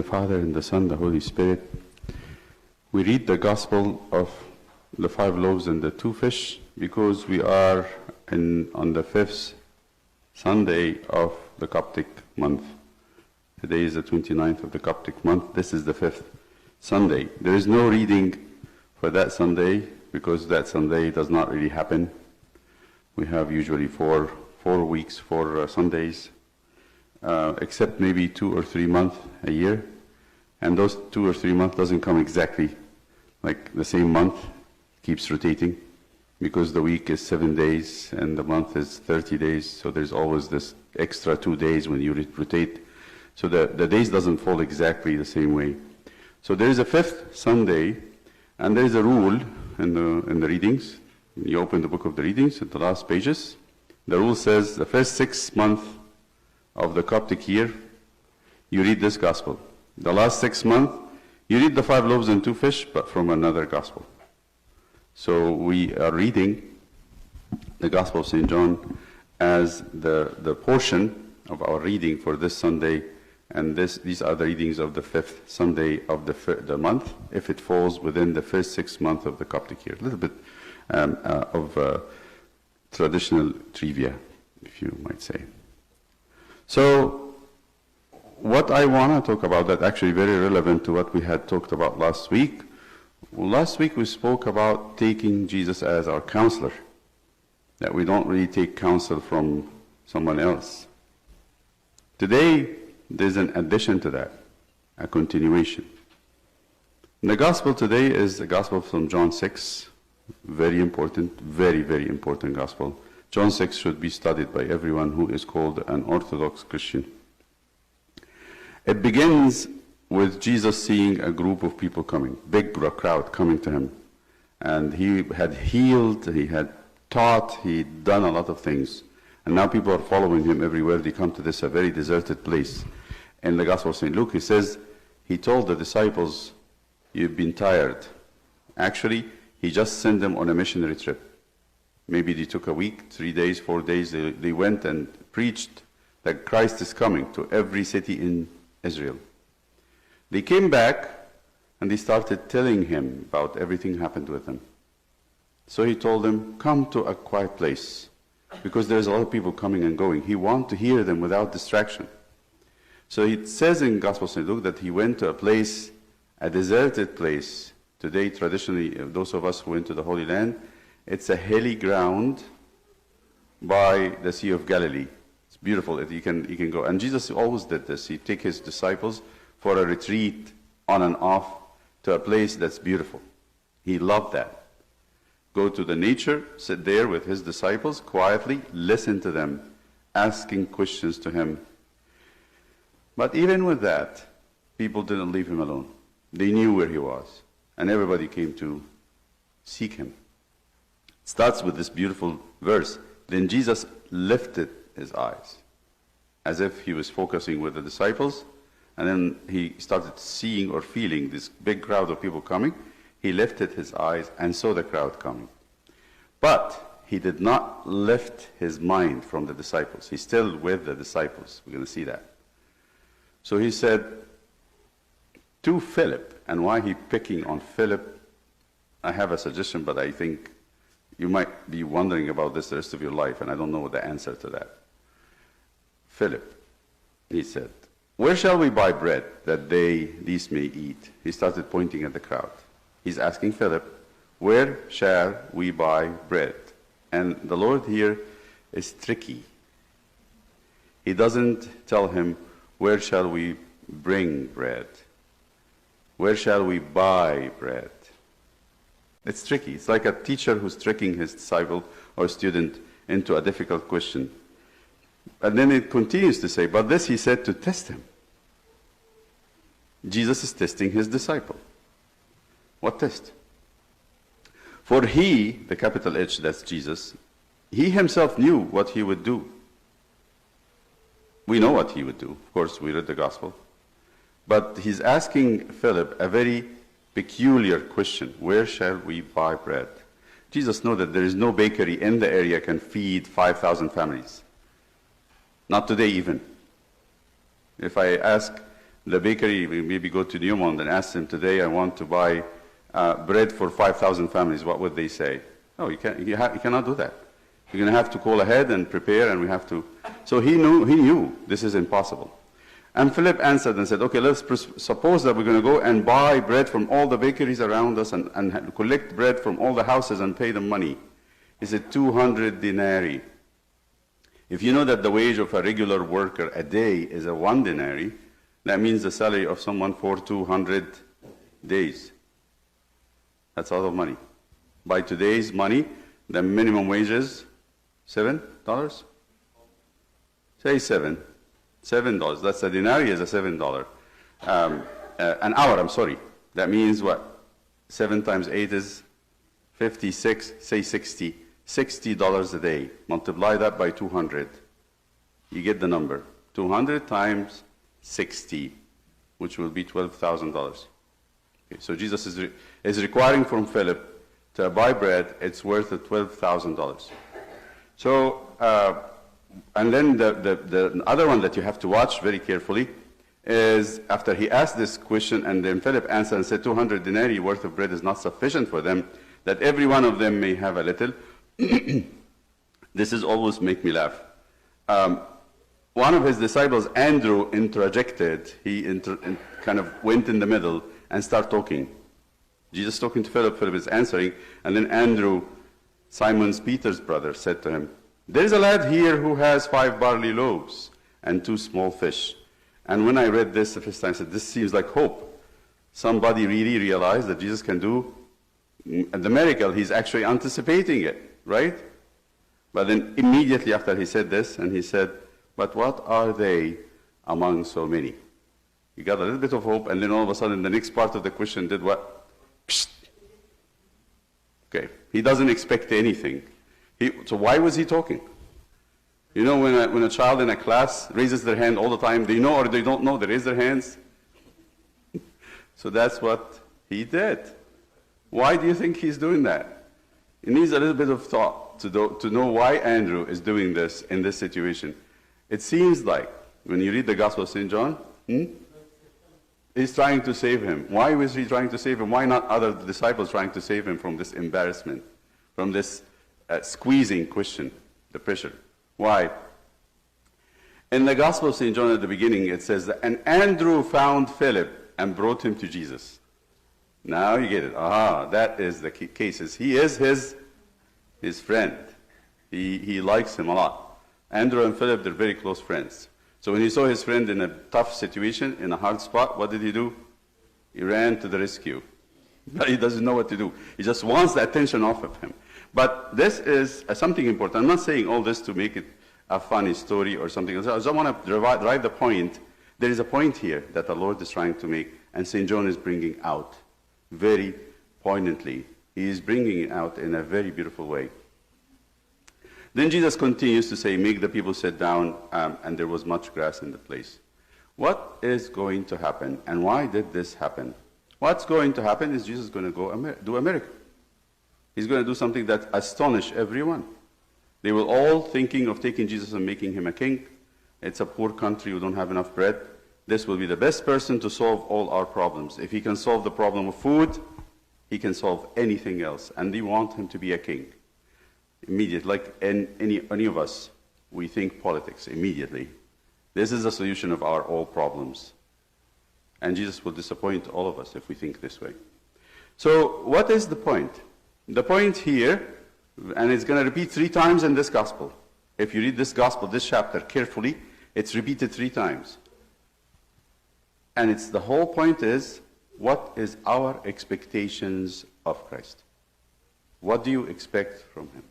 Father, and the Son, the Holy Spirit. We read the Gospel of the 5 loaves and the 2 fish because we are on the 5th Sunday of the Coptic month. Today is the 29th of the Coptic month. This is the 5th Sunday. There is no reading for that Sunday because that Sunday does not really happen. We have usually four weeks, 4 Sundays, except maybe 2 or 3 months a year. And those 2 or 3 months doesn't come exactly like the same month. It keeps rotating because the week is 7 days and the month is 30 days. So there's always this extra 2 days when you rotate. So the days doesn't fall exactly the same way. So there is a 5th Sunday, and there is a rule in the readings. You open the book of the readings at the last pages. The rule says the first 6 months of the Coptic year, you read this gospel. The last 6 months, you read the 5 loaves and 2 fish, but from another gospel. So we are reading the Gospel of St. John as the portion of our reading for this Sunday, and these are the readings of the 5th Sunday of the month, if it falls within the first 6 months of the Coptic year. A little bit of traditional trivia, if you might say. So what I want to talk about that actually very relevant to what we had talked about last week. Last week we spoke about taking Jesus as our counselor, that we don't really take counsel from someone else. Today there's an addition to that, a continuation. And the gospel today is the gospel from John 6, very important, very, very important gospel. John 6 should be studied by everyone who is called an Orthodox Christian. It begins with Jesus seeing a group of people coming, big crowd coming to him. And he had healed, he had taught, he'd done a lot of things. And now people are following him everywhere. They come to this a very deserted place. In the Gospel of St. Luke, he says, he told the disciples, you've been tired. Actually, he just sent them on a missionary trip. Maybe they took a week, 3 days, 4 days. They went and preached that Christ is coming to every city in Israel. They came back and they started telling him about everything happened with him. So he told them, come to a quiet place because there's a lot of people coming and going. He wants to hear them without distraction. So it says in Gospel of St. Luke that he went to a place, a deserted place. Today, traditionally, those of us who went to the Holy Land, it's a hilly ground by the Sea of Galilee. It's beautiful. You can go. And Jesus always did this. He'd take his disciples for a retreat on and off to a place that's beautiful. He loved that. Go to the nature, sit there with his disciples quietly, listen to them, asking questions to him. But even with that, people didn't leave him alone. They knew where he was, and everybody came to seek him. It starts with this beautiful verse. Then Jesus lifted his eyes, as if he was focusing with the disciples, and then he started seeing or feeling this big crowd of people coming. He lifted his eyes and saw the crowd coming. But he did not lift his mind from the disciples. He's still with the disciples. We're going to see that. So he said to Philip, and why he picking on Philip, I have a suggestion, but I think you might be wondering about this the rest of your life, and I don't know the answer to that. Philip, he said, where shall we buy bread that these may eat? He started pointing at the crowd. He's asking Philip, where shall we buy bread? And the Lord here is tricky. He doesn't tell him, where shall we bring bread? Where shall we buy bread? It's tricky. It's like a teacher who's tricking his disciple or student into a difficult question. And then it continues to say, but this he said to test him. Jesus is testing his disciple. What test? For he, the capital H, that's Jesus, he himself knew what he would do. We know what he would do. Of course, we read the gospel. But he's asking Philip a very peculiar question. Where shall we buy bread? Jesus knows that there is no bakery in the area can feed 5,000 families. Not today even. If I ask the bakery, we maybe go to Newmont and ask them today, I want to buy bread for 5,000 families, what would they say? No, you cannot do that. You're going to have to call ahead and prepare, and we have to. So he knew this is impossible. And Philip answered and said, okay, let's suppose that we're going to go and buy bread from all the bakeries around us and collect bread from all the houses and pay them money. He said, 200 denarii. If you know that the wage of a regular worker a day is a 1 denarii, that means the salary of someone for 200 days. That's a lot of money. By today's money, the minimum wage is $7? Say $7. $7. That's a denarii is a $7. An hour, I'm sorry. That means what? 7 times 8 is 56, say 60. $60 a day. Multiply that by 200. You get the number. 200 times 60, which will be $12,000. Okay, so Jesus is requiring from Philip to buy bread. It's worth $12,000. So, and then the other one that you have to watch very carefully is after he asked this question, and then Philip answered and said, 200 denarii worth of bread is not sufficient for them, that every one of them may have a little. This is always make me laugh. One of his disciples, Andrew, interjected. He kind of went in the middle and started talking. Jesus talking to Philip, Philip is answering, and then Andrew, Simon Peter's brother, said to him, there is a lad here who has 5 barley loaves and 2 small fish. And when I read this the first time, I said, this seems like hope. Somebody really realized that Jesus can do the miracle. He's actually anticipating it, right? But then immediately after he said this, and he said, but what are they among so many? He got a little bit of hope, and then all of a sudden the next part of the question did what? Psst. Okay, he doesn't expect anything. So why was he talking? You know, when a child in a class raises their hand all the time, they know or they don't know, they raise their hands. So that's what he did. Why do you think he's doing that? It needs a little bit of thought to know why Andrew is doing this in this situation. It seems like, when you read the Gospel of St. John, he's trying to save him. Why was he trying to save him? Why not other disciples trying to save him from this embarrassment, from this squeezing question, the pressure? Why? In the Gospel of St. John at the beginning, it says that, and Andrew found Philip and brought him to Jesus. Now you get it. That is the case. He is his friend. He likes him a lot. Andrew and Philip, they're very close friends. So when he saw his friend in a tough situation, in a hard spot, what did he do? He ran to the rescue. But he doesn't know what to do. He just wants the attention off of him. But this is something important. I'm not saying all this to make it a funny story or something else. I just want to drive the point. There is a point here that the Lord is trying to make, and St. John is bringing out very poignantly. He is bringing it out in a very beautiful way. Then Jesus continues to say, make the people sit down, and there was much grass in the place. What is going to happen, and why did this happen? What's going to happen is Jesus is going to go do a miracle. He's going to do something that astonish everyone. They were all thinking of taking Jesus and making him a king. It's a poor country, we don't have enough bread. This will be the best person to solve all our problems. If he can solve the problem of food, he can solve anything else. And they want him to be a king. Immediately, like any of us, we think politics immediately. This is the solution of all problems. And Jesus will disappoint all of us if we think this way. So what is the point? The point here, and it's going to repeat 3 times in this gospel. If you read this gospel, this chapter carefully, it's repeated 3 times. And the whole point is, what is our expectations of Christ? What do you expect from him?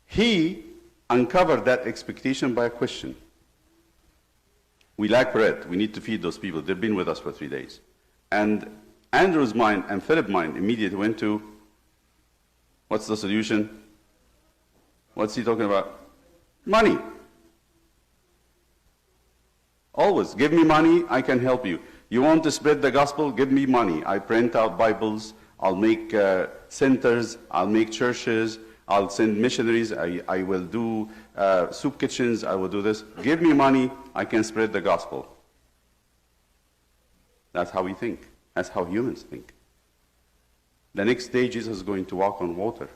He uncovered that expectation by a question. We lack bread. We need to feed those people. They've been with us for 3 days. And Andrew's mind and Philip's mind immediately went to, what's the solution? What's he talking about? Money. Always, give me money, I can help you. You want to spread the gospel? Give me money. I print out Bibles, I'll make centers, I'll make churches, I'll send missionaries, I will do soup kitchens, I will do this. Give me money, I can spread the gospel. That's how we think. That's how humans think. The next day, Jesus is going to walk on water.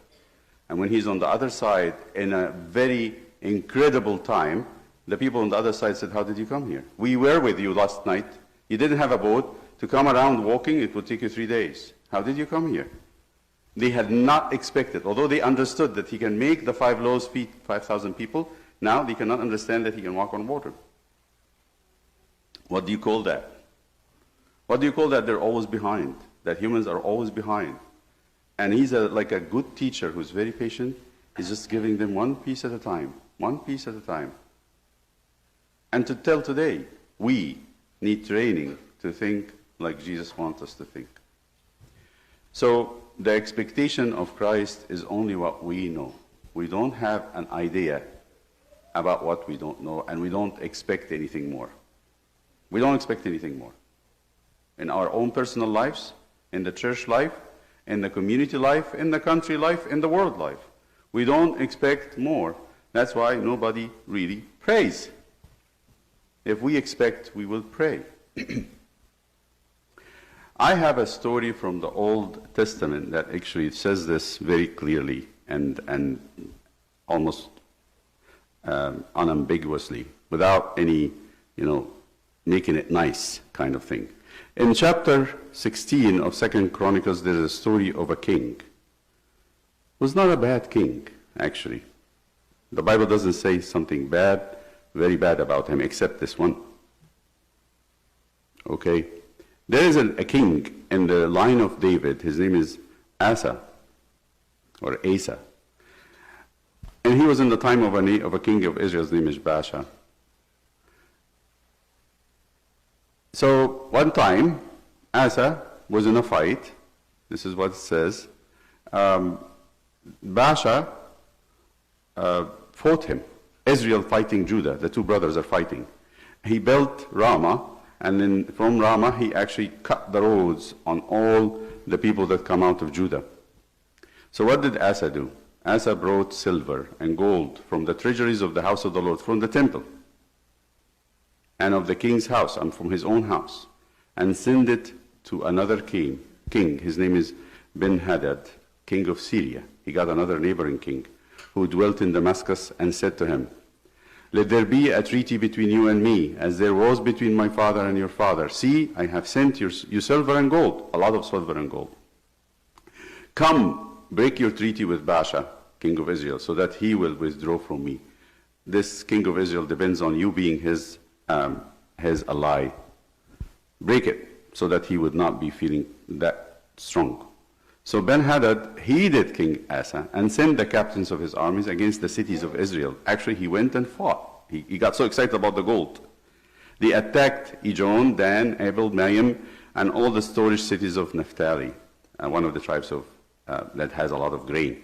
And when he's on the other side, in a very incredible time, the people on the other side said, how did you come here? We were with you last night. You didn't have a boat. To come around walking, it would take you 3 days. How did you come here? They had not expected, although they understood that he can make the 5 loaves feed 5,000 people, now they cannot understand that he can walk on water. What do you call that? What do you call that? They're always behind, that humans are always behind. And he's like a good teacher who's very patient. He's just giving them one piece at a time, one piece at a time. And to tell today, we need training to think like Jesus wants us to think. So the expectation of Christ is only what we know. We don't have an idea about what we don't know, and we don't expect anything more. We don't expect anything more. In our own personal lives, in the church life, in the community life, in the country life, in the world life. We don't expect more. That's why nobody really prays. If we expect, we will pray. I have a story from the Old Testament that actually says this very clearly and almost unambiguously, without any, making it nice kind of thing. In chapter 16 of 2 Chronicles, there's a story of a king. He was not a bad king, actually. The Bible doesn't say something bad, very bad about him, except this one. Okay? There is a king in the line of David. His name is Asa, or Asa. And he was in the time of a king of Israel. His name is Bishara. So one time, Asa was in a fight. This is what it says. Bishara fought him. Israel fighting Judah. The two brothers are fighting. He built Ramah, and then from Ramah he actually cut the roads on all the people that come out of Judah. So what did Asa do? Asa brought silver and gold from the treasuries of the house of the Lord, from the temple, and of the king's house, and from his own house, and sent it to another king. His name is Ben-Hadad, king of Syria. He got another neighboring king who dwelt in Damascus, and said to him, let there be a treaty between you and me, as there was between my father and your father. See, I have sent you silver and gold, a lot of silver and gold. Come, break your treaty with Bishara, king of Israel, so that he will withdraw from me. This king of Israel depends on you being his ally. Break it, so that he would not be feeling that strong. So Ben-Hadad heeded King Asa and sent the captains of his armies against the cities of Israel. Actually, he went and fought. He got so excited about the gold. They attacked Ijon, Dan, Abel, Mayim, and all the storage cities of Naphtali, one of the tribes that has a lot of grain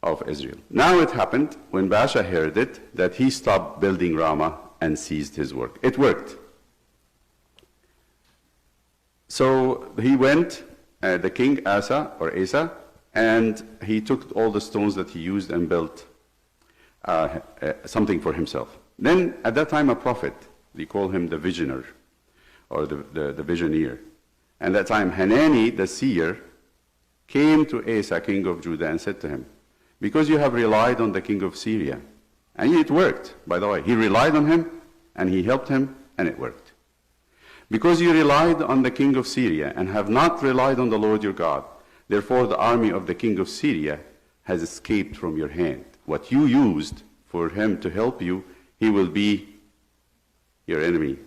of Israel. Now it happened, when Bishara heard it, that he stopped building Ramah and ceased his work. It worked. So he went, the king Asa, and he took all the stones that he used and built something for himself. Then, at that time, a prophet, they call him the visioner, or the visioneer. And at that time, Hanani, the seer, came to Asa, king of Judah, and said to him, because you have relied on the king of Syria, and it worked, by the way. He relied on him, and he helped him, and it worked. Because you relied on the king of Syria and have not relied on the Lord your God, therefore the army of the king of Syria has escaped from your hand. What you used for him to help you, he will be your enemy.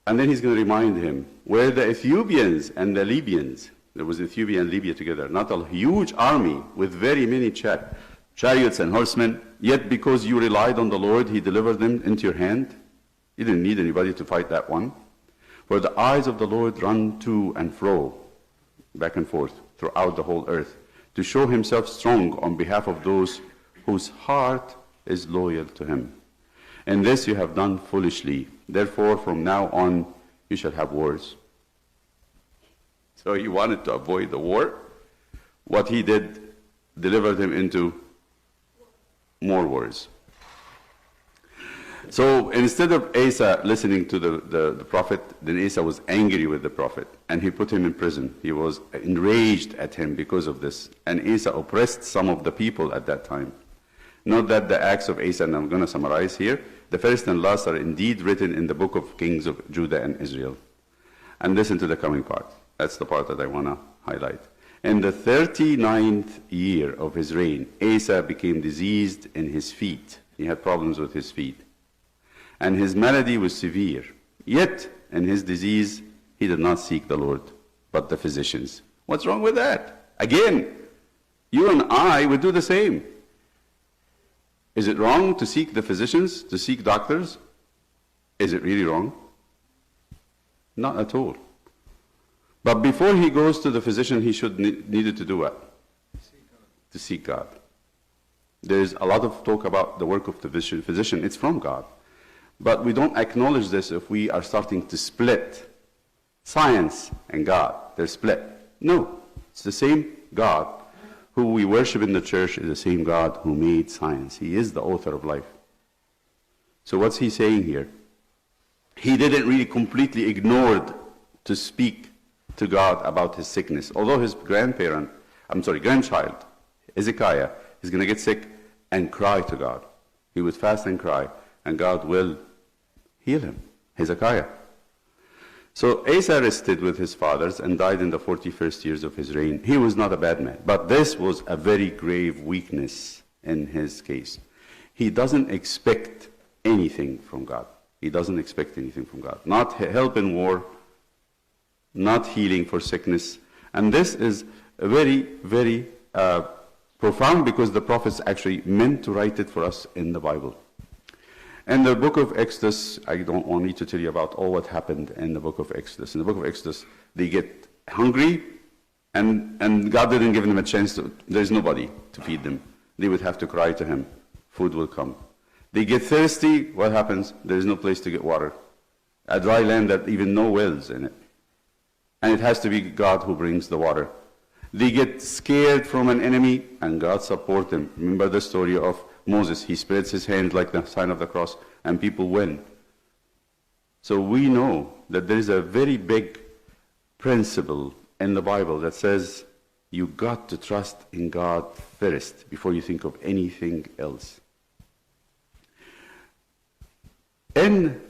And then he's going to remind him, where the Ethiopians and the Libyans, there was Ethiopia and Libya together, not a huge army with very many chariots and horsemen, yet because you relied on the Lord, he delivered them into your hand. You didn't need anybody to fight that one. For the eyes of the Lord run to and fro, back and forth, throughout the whole earth, to show himself strong on behalf of those whose heart is loyal to him. And this you have done foolishly. Therefore, from now on, you shall have wars. So he wanted to avoid the war. what he did delivered him into more worries. So instead of Asa listening to the prophet, then Asa was angry with the prophet, and he put him in prison. He was enraged at him because of this. And Asa oppressed some of the people at that time. Note that the acts of Asa, and I'm going to summarize here, the first and last are indeed written in the book of Kings of Judah and Israel. And listen to the coming part. That's the part that I want to highlight. In the 39th year of his reign, Asa became diseased in his feet. He had problems with his feet. And his malady was severe. Yet, in his disease, he did not seek the Lord, but the physicians. What's wrong with that? Again, you and I would do the same. Is it wrong to seek the physicians, to seek doctors? Is it really wrong? Not at all. But before he goes to the physician, he needed to do what? To seek God. There's a lot of talk about the work of the physician. It's from God. But we don't acknowledge this if we are starting to split science and God. They're split. No, it's the same God who we worship in the church is the same God who made science. He is the author of life. So what's he saying here? He didn't really completely ignored to speak to God about his sickness. Although his grandchild, Hezekiah, is going to get sick and cry to God. He would fast and cry, and God will heal him, Hezekiah. So Asa rested with his fathers and died in the 41st years of his reign. He was not a bad man, but this was a very grave weakness in his case. He doesn't expect anything from God. He doesn't expect anything from God. Not help in war, not healing for sickness. And this is very, very profound because the prophets actually meant to write it for us in the Bible. In the book of Exodus, I don't want me to tell you about all what happened in the book of Exodus. In the book of Exodus, they get hungry, and God didn't give them a chance to, there's nobody to feed them. They would have to cry to him. Food will come. They get thirsty, what happens? There's no place to get water. A dry land that even no wells in it. And it has to be God who brings the water. They get scared from an enemy, and God support them. Remember the story of Moses. He spreads his hands like the sign of the cross, and people win. So we know that there is a very big principle in the Bible that says you got to trust in God first before you think of anything else. In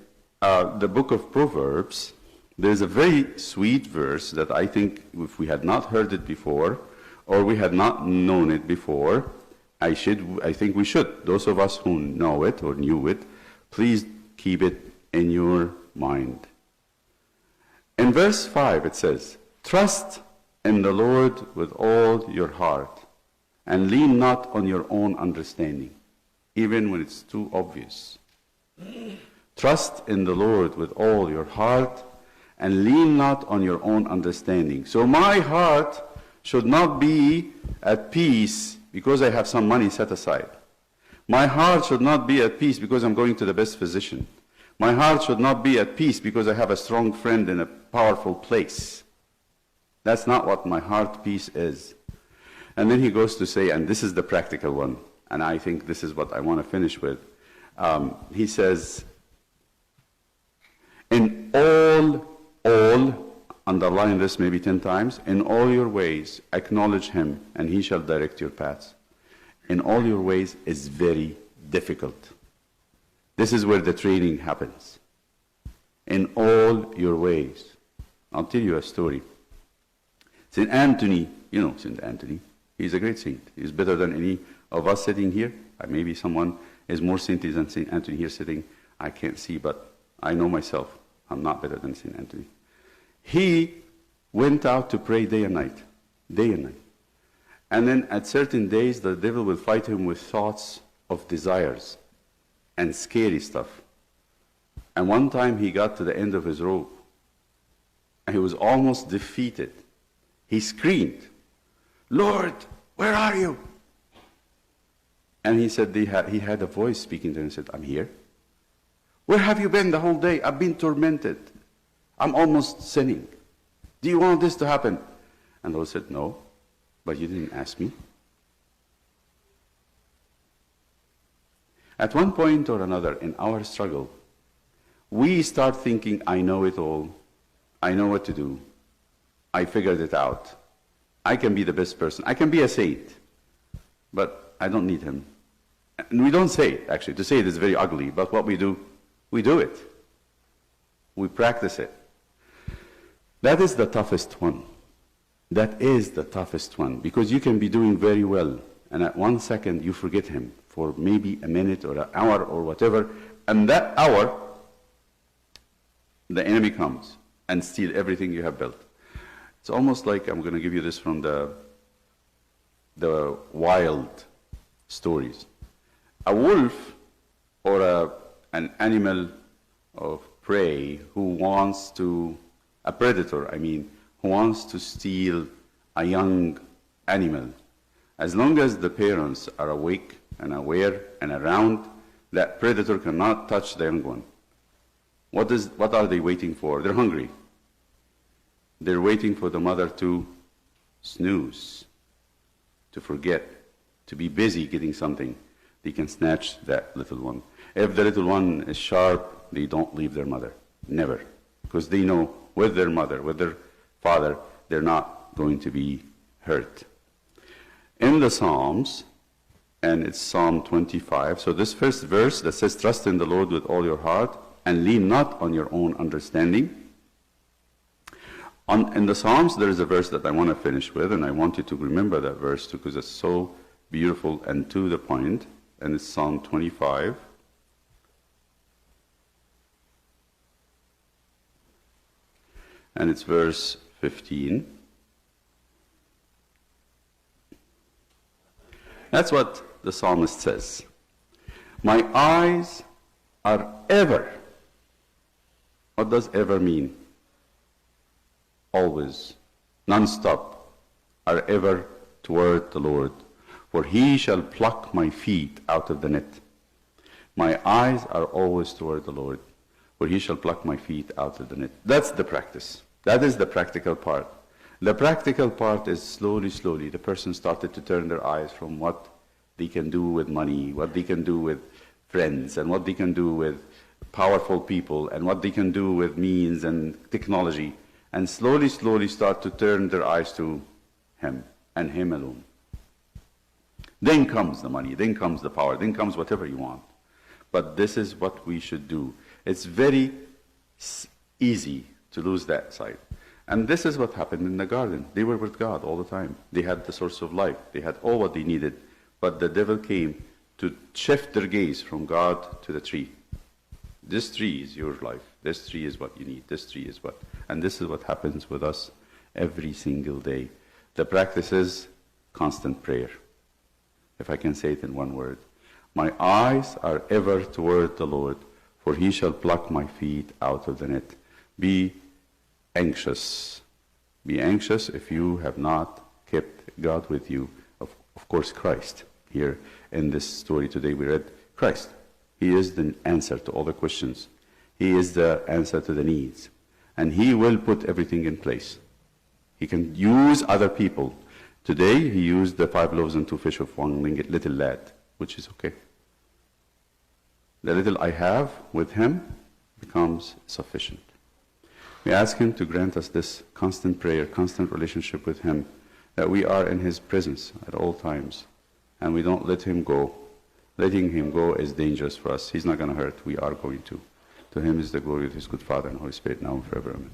the book of Proverbs, there's a very sweet verse that I think if we had not heard it before, or we had not known it before, I think we should. Those of us who know it or knew it, please keep it in your mind. In verse 5 it says, "Trust in the Lord with all your heart, and lean not on your own understanding," even when it's too obvious. Trust in the Lord with all your heart, and lean not on your own understanding. So my heart should not be at peace because I have some money set aside. My heart should not be at peace because I'm going to the best physician. My heart should not be at peace because I have a strong friend in a powerful place. That's not what my heart peace is. And then he goes to say, and this is the practical one, and I think this is what I want to finish with. He says, in all, underline this maybe 10 times, in all your ways acknowledge him, and he shall direct your paths. In all your ways is very difficult. This is where the training happens. In all your ways. I'll tell you a story. St. Anthony, you know St. Anthony, he's a great saint. He's better than any of us sitting here. Maybe someone is more saintly than St. Anthony here sitting. I can't see, but I know myself. I'm not better than St. Anthony. He went out to pray day and night. Day and night. And then at certain days, the devil will fight him with thoughts of desires and scary stuff. And one time he got to the end of his rope, and he was almost defeated. He screamed, "Lord, where are you?" And he said he had a voice speaking to him and said, "I'm here." "Where have you been the whole day?" "I've been tormented. I'm almost sinning. Do you want this to happen?" And the Lord said, "No, but you didn't ask me. At one point or another in our struggle, we start thinking, I know it all. I know what to do. I figured it out. I can be the best person. I can be a saint, but I don't need him. And we don't say it, actually. To say it is very ugly, but what we do it. We practice it. That is the toughest one. That is the toughest one, because you can be doing very well, and at 1 second you forget him for maybe a minute or an hour or whatever, and that hour, the enemy comes and steals everything you have built. It's almost like, I'm going to give you this from the wild stories. A wolf or an animal of prey a predator, who wants to steal a young animal, as long as the parents are awake and aware and around, that predator cannot touch the young one. What are they waiting for? They're hungry. They're waiting for the mother to snooze, to forget, to be busy getting something. They can snatch that little one. If the little one is sharp, they don't leave their mother. Never. Because they know with their mother, with their father, they're not going to be hurt. In the Psalms, and it's Psalm 25, so this first verse that says, trust in the Lord with all your heart and lean not on your own understanding. In the Psalms, there is a verse that I want to finish with, and I want you to remember that verse too, because it's so beautiful and to the point, and it's Psalm 25. And it's verse 15. That's what the psalmist says. My eyes are ever. What does ever mean? Always, non-stop, are ever toward the Lord, for he shall pluck my feet out of the net. My eyes are always toward the Lord, for he shall pluck my feet out of the net. That's the practice. That is the practical part. The practical part is slowly, the person started to turn their eyes from what they can do with money, what they can do with friends, and what they can do with powerful people, and what they can do with means and technology, and slowly start to turn their eyes to him, and him alone. Then comes the money, then comes the power, then comes whatever you want. But this is what we should do. It's very easy to lose that sight. And this is what happened in the garden. They were with God all the time. They had the source of life. They had all what they needed. But the devil came to shift their gaze from God to the tree. This tree is your life. This tree is what you need. This tree is what. And this is what happens with us every single day. The practice is constant prayer. If I can say it in one word. My eyes are ever toward the Lord, for he shall pluck my feet out of the net. Be anxious. Be anxious if you have not kept God with you. Of course, Christ. Here in this story today we read Christ. He is the answer to all the questions. He is the answer to the needs. And he will put everything in place. He can use other people. Today he used the 5 loaves and 2 fish of one little lad, which is okay. The little I have with him becomes sufficient. We ask him to grant us this constant prayer, constant relationship with him, that we are in his presence at all times, and we don't let him go. Letting him go is dangerous for us. He's not going to hurt. We are going to. To him is the glory of his good Father and Holy Spirit, now and forever. Amen.